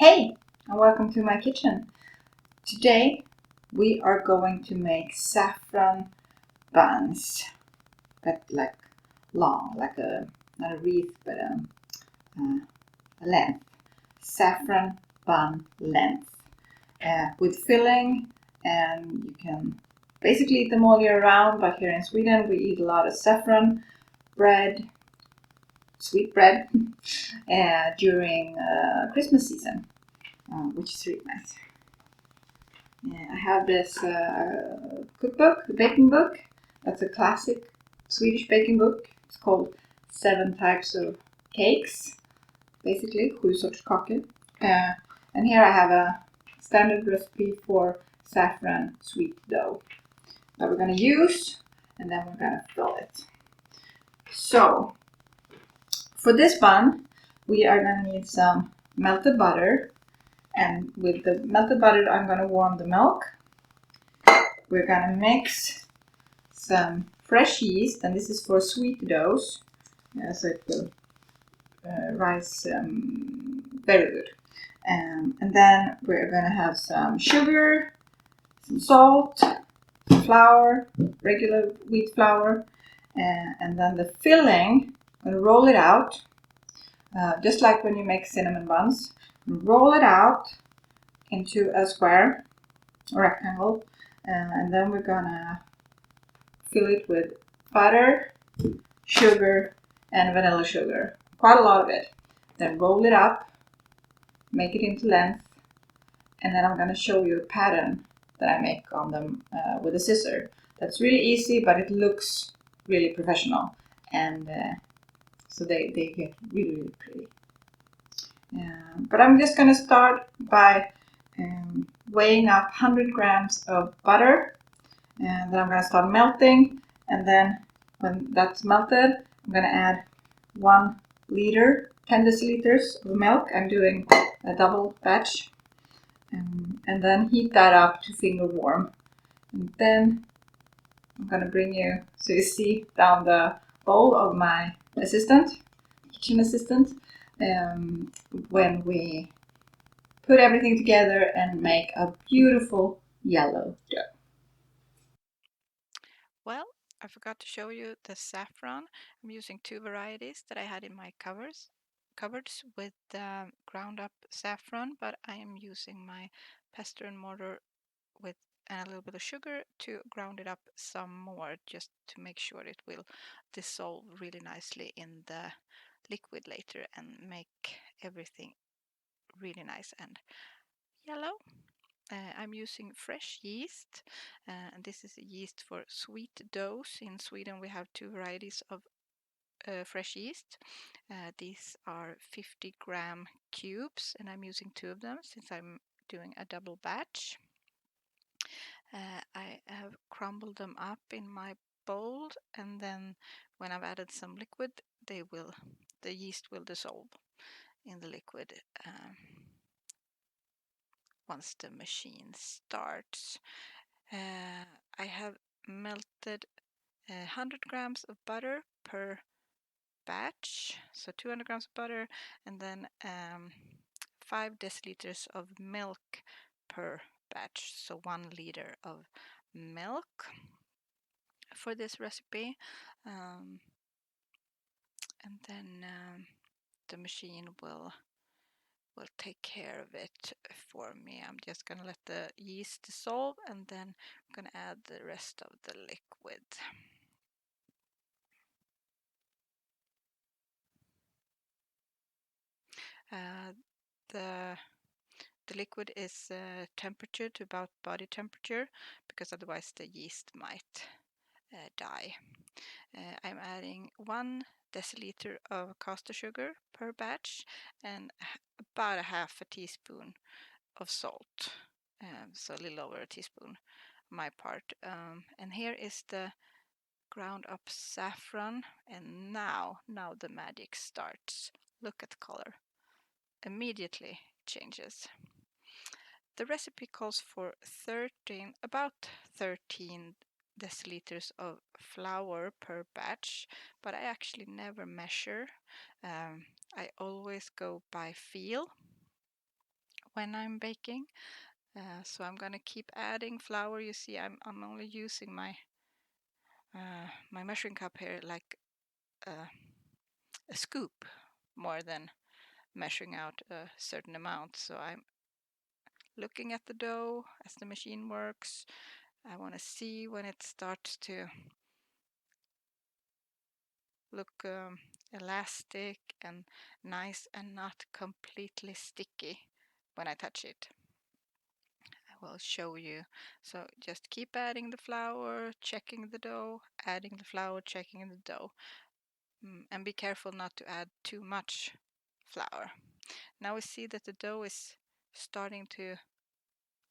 Hey, and welcome to my kitchen. Today we are going to make saffron buns, but like long, like not a wreath, but a length. Saffron bun length with filling, and you can basically eat them all year round. But here in Sweden, we eat a lot of saffron bread, sweet bread, during Christmas season, which is really nice. I have this cookbook, baking book. That's a classic Swedish baking book. It's called 7 Types of Cakes, basically, 7 sorters kakor. And here I have a standard recipe for saffron sweet dough that we're going to use, and then we're going to fill it. So, for this bun, we are going to need some melted butter. And with the melted butter, I'm going to warm the milk. We're going to mix some fresh yeast, and this is for sweet doughs, so it will rise very good. And then we're going to have some sugar, some salt, some flour, regular wheat flour, and then the filling, I'm going to roll it out, just like when you make cinnamon buns. Roll it out into a square or rectangle, and then we're gonna fill it with butter, sugar, and vanilla sugar. Quite a lot of it. Then roll it up, make it into length, and then I'm gonna show you a pattern that I make on them with a scissor. That's really easy, but it looks really professional, and so they get really, really pretty. But I'm just gonna start by weighing up 100 grams of butter, and then I'm going to start melting, and then when that's melted, I'm going to add 1 liter, 10 deciliters of milk. I'm doing a double batch, and then heat that up to finger warm. And then I'm going to bring you, so you see down the bowl of my kitchen assistant, when we put everything together and make a beautiful yellow dough. Well, I forgot to show you the saffron. I'm using 2 varieties that I had in my cupboards with ground up saffron, but I am using my pestle and mortar with a little bit of sugar to ground it up some more, just to make sure it will dissolve really nicely in the liquid later and make everything really nice and yellow. I'm using fresh yeast, and this is a yeast for sweet doughs. In Sweden we have 2 varieties of fresh yeast. These are 50-gram cubes, and I'm using 2 of them since I'm doing a double batch. I have crumbled them up in my bowl, and then when I've added some liquid, the yeast will dissolve in the liquid once the machine starts. I have melted 100 grams of butter per batch, so 200 grams of butter, and then 5 deciliters of milk per batch, so 1 liter of milk for this recipe. And then the machine will take care of it for me. I'm just gonna let the yeast dissolve, and then I'm gonna add the rest of the liquid. The liquid is temperature to about body temperature, because otherwise the yeast might die. I'm adding 1 deciliter of caster sugar per batch, and about a half a teaspoon of salt, so a little over a teaspoon on my part. And here is the ground up saffron, and now the magic starts. Look at the color. Immediately changes. The recipe calls for about 13 deciliters of flour per batch, but I actually never measure. I always go by feel. when I'm baking. So I'm gonna keep adding flour. You see, I'm only using my my measuring cup here like a scoop more than measuring out a certain amount. So I'm looking at the dough as the machine works. I want to see when it starts to look elastic and nice and not completely sticky when I touch it. I will show you. So just keep adding the flour, checking the dough, adding the flour, checking the dough. And be careful not to add too much flour. Now we see that the dough is starting to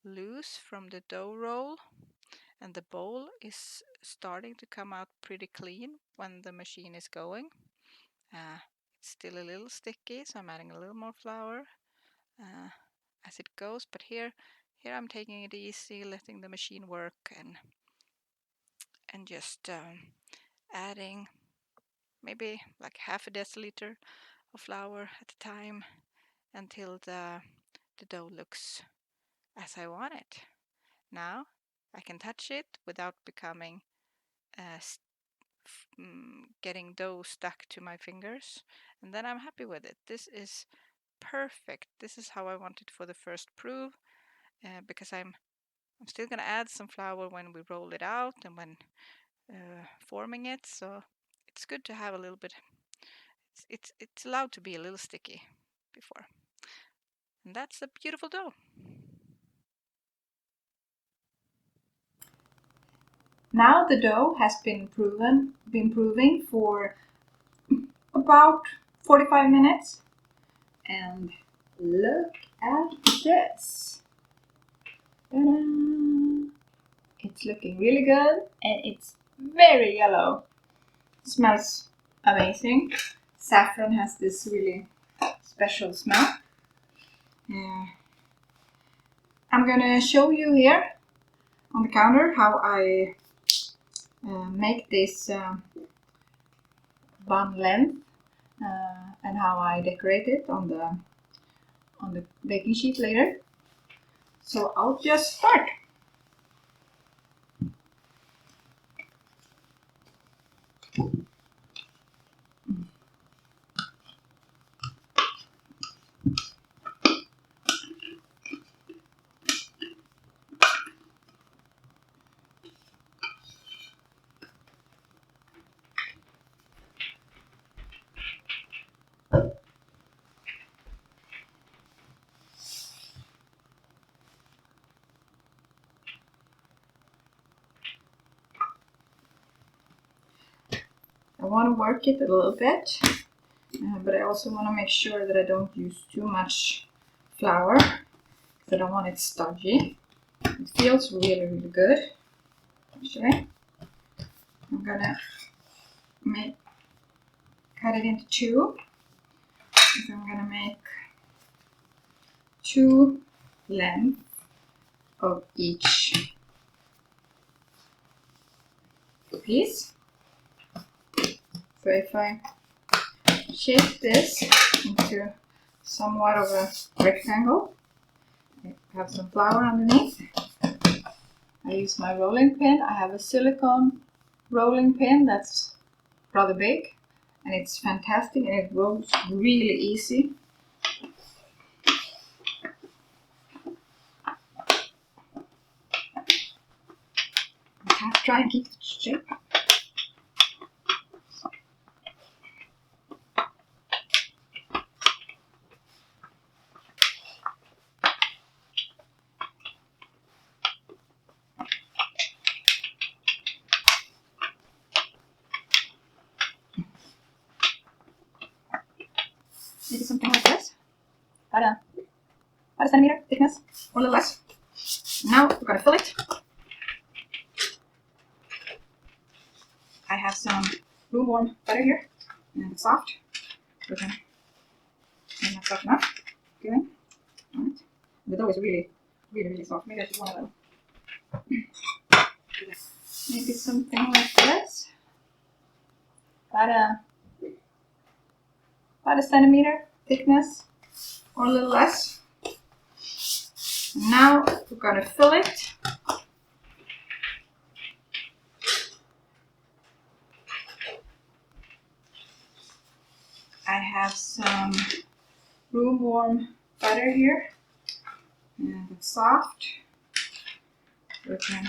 loose from the dough roll, and the bowl is starting to come out pretty clean when the machine is going. It's still a little sticky, so I'm adding a little more flour as it goes. But here I'm taking it easy, letting the machine work, and just adding maybe like half a deciliter of flour at a time until the dough looks as I want it. Now I can touch it without becoming getting dough stuck to my fingers, and then I'm happy with it. This is perfect. This is how I want it for the first proof, because I'm still gonna add some flour when we roll it out and when forming it. So it's good to have a little bit. It's allowed to be a little sticky before, and that's a beautiful dough. Now the dough has been proving for about 45 minutes. And look at this. Ta-da! It's looking really good and it's very yellow. It smells amazing. Saffron has this really special smell. I'm gonna show you here on the counter how I make this bun length and how I decorate it on the baking sheet later. So I'll just start. I want to work it a little bit, but I also want to make sure that I don't use too much flour because I don't want it stodgy. It feels really, really good, actually. I'm gonna cut it into two. So I'm gonna make two lengths of each piece. So if I shape this into somewhat of a rectangle, I have some flour underneath. I use my rolling pin. I have a silicone rolling pin that's rather big and it's fantastic and it rolls really easy. I have to try and keep the shape. Maybe something like this. About a centimeter thickness or a little less. Now we're gonna fill it. I have some room warm butter here and it's soft. Not soft enough. Okay. Alright. The dough is really, really, really soft. Maybe I should want a little. Maybe something like this. About a centimeter thickness or a little less. Now we're gonna fill it. I have some room warm butter here, and it's soft. We can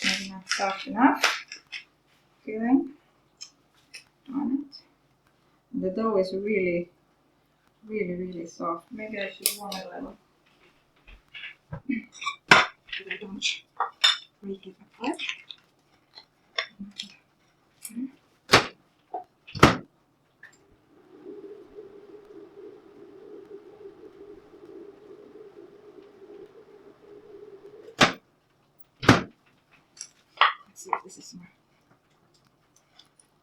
maybe not soft enough. Feeling on it. And the dough is really soft. Maybe I should warm it a little. So I don't break it apart. Let's see if this is more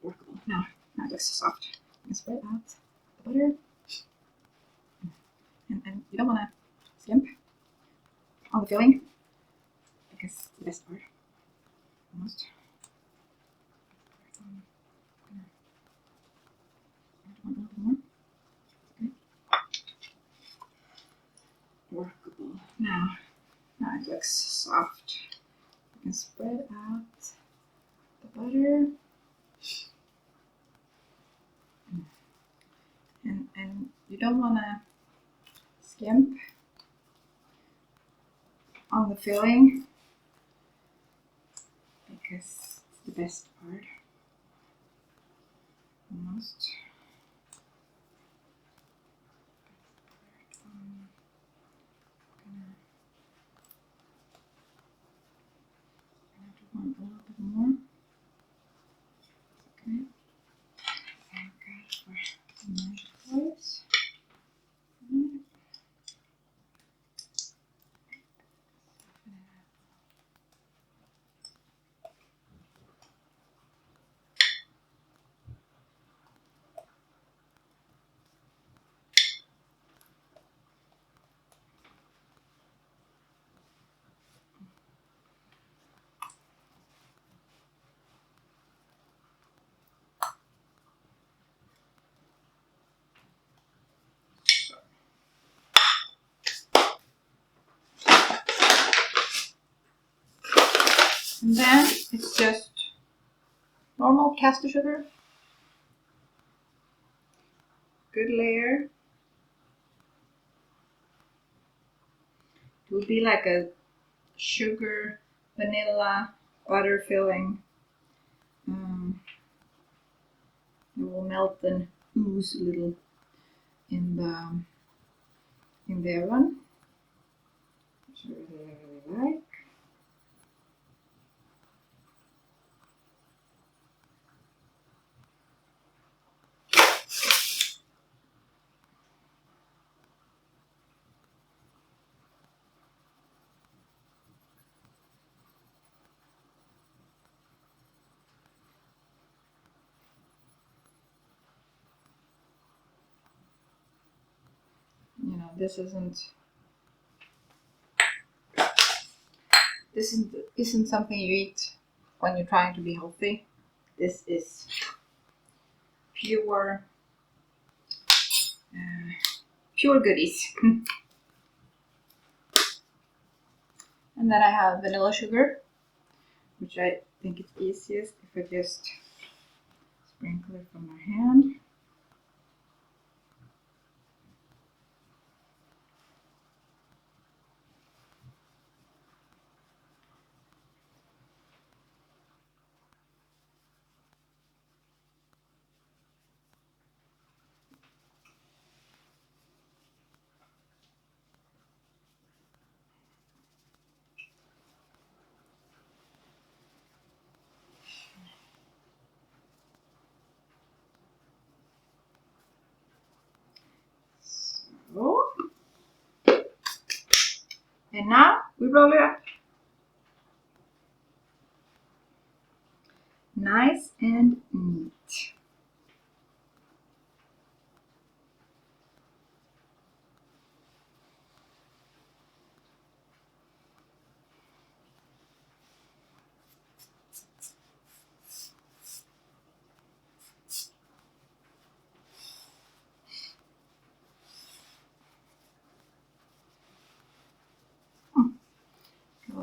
workable. Now it looks soft. You can spread out the butter. And you don't want to skimp on the filling because it's the best part. Almost. A little bit more. Okay. Workable. Now it looks soft. You can spread out the butter. And you don't want to skimp on the filling because it's the best part. Almost. I have to want a little bit more. Okay. And for my place. And then it's just normal caster sugar. Good layer. It will be like a sugar, vanilla, butter filling. It will melt and ooze a little in the oven, which I really like. You know, this isn't something you eat when you're trying to be healthy. This is pure goodies. And then I have vanilla sugar, which I think it's easiest if I just sprinkle it from my hand. So, and now we roll it up. Nice and neat.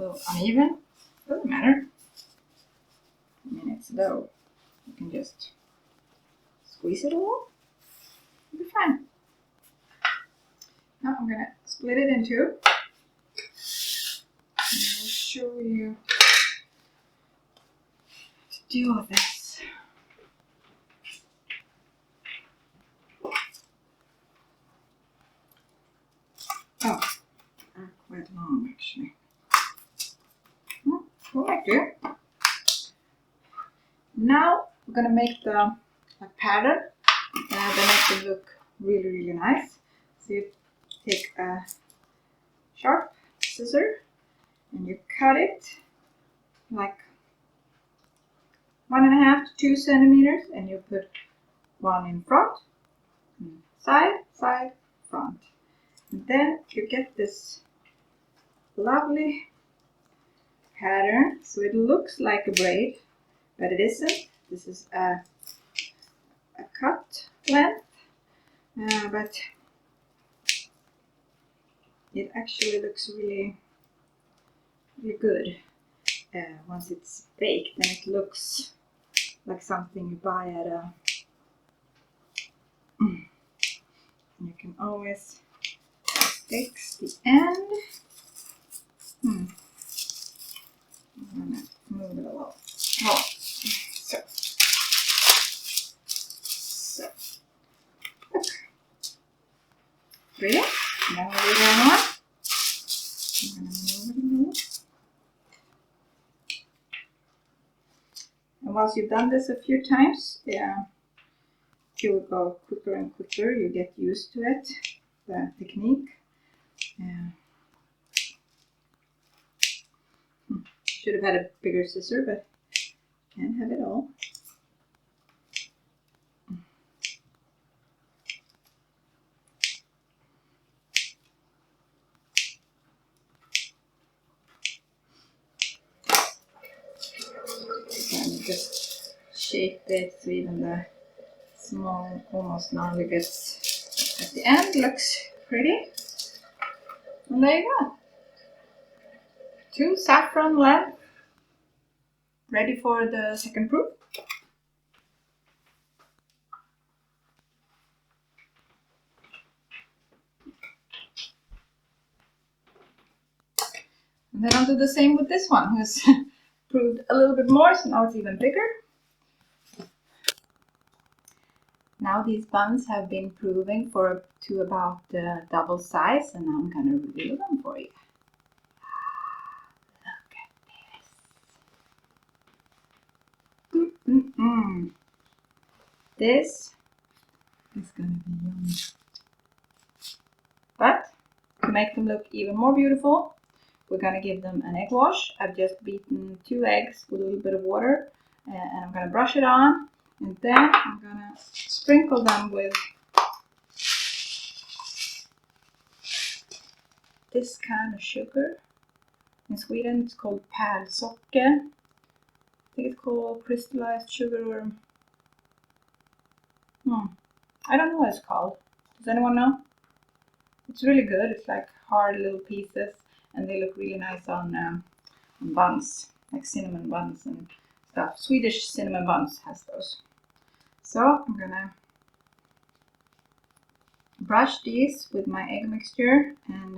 little uneven. Doesn't matter. I mean, it's dough. You can just squeeze it a little. It'll be fine. Now I'm gonna split it in two. And I'll show you how to deal with this. Oh, they're quite long actually. Like that. Now we're gonna make the pattern. They make them look really, really nice. So you take a sharp scissor and you cut it like 1.5 to 2 centimeters, and you put one in front, side, side, front. And then you get this lovely pattern. So it looks like a braid, but it isn't. This is a cut length, but it actually looks really, really good. Once it's baked, then it looks like something you buy at a. And you can always fix the end. I'm gonna move it a little. Oh, so. Look. Pretty. Now we'll do the other one. I'm gonna move it a little. And once you've done this a few times, it will go quicker and quicker. You get used to it, the technique. Should have had a bigger scissor, but can't have it all. And just shape it so even the small, almost gnarly bits at the end looks pretty. And there you go. 2 saffron length, ready for the second proof. And then I'll do the same with this one, who's proved a little bit more, so now it's even bigger. Now these buns have been proving to about double size, and now I'm going to reveal them for you. Look at this. This is going to be yummy. But to make them look even more beautiful, we're going to give them an egg wash. I've just beaten 2 eggs with a little bit of water, and I'm going to brush it on, and then I'm going to sprinkle them with this kind of sugar. In Sweden it's called pärlsocker. I think it's called crystallized sugar, or I don't know what it's called. Does anyone know? It's really good. It's like hard little pieces, and they look really nice on buns, like cinnamon buns and stuff. Swedish cinnamon buns has those. So I'm gonna brush these with my egg mixture, and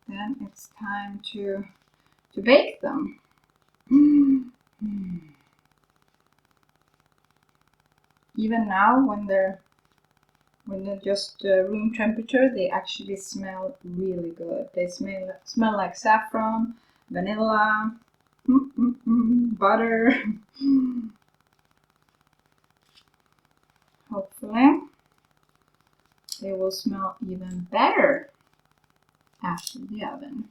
then it's time to bake them. Even now, when they're just room temperature, they actually smell really good. They smell like saffron, vanilla, butter. Hopefully, they will smell even better after the oven.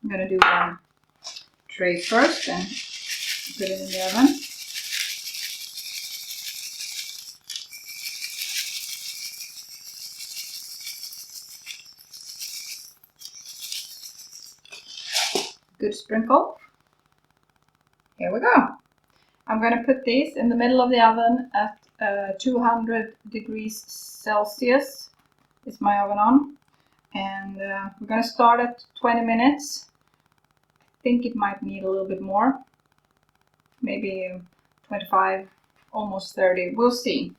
I'm going to do one tray first and put it in the oven. good sprinkle. Here we go. I'm going to put these in the middle of the oven at 200 degrees Celsius. Is my oven on? And we're going to start at 20 minutes. I think it might need a little bit more. Maybe 25, almost 30. We'll see.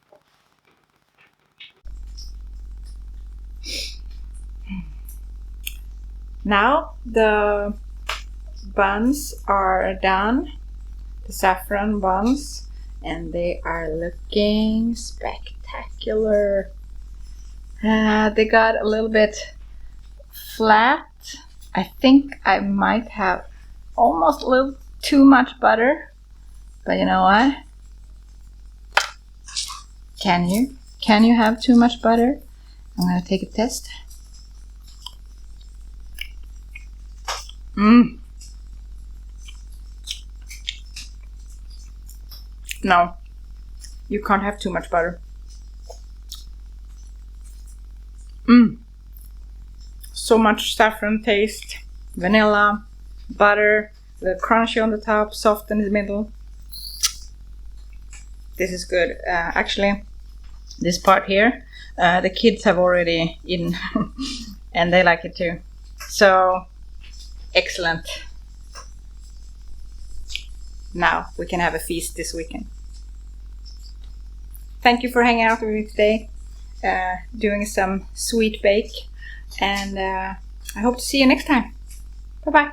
Now the buns are done, the saffron buns, and they are looking spectacular. They got a little bit flat. I think I might have almost a little too much butter, but you know what? Can you? Can you have too much butter? I'm gonna take a test. No, you can't have too much butter. So much saffron taste, vanilla, butter, the crunchy on the top, soft in the middle. This is good. Actually, this part here, the kids have already eaten and they like it too. So, excellent. Now we can have a feast this weekend. Thank you for hanging out with me today, doing some sweet bake, and I hope to see you next time. Bye bye.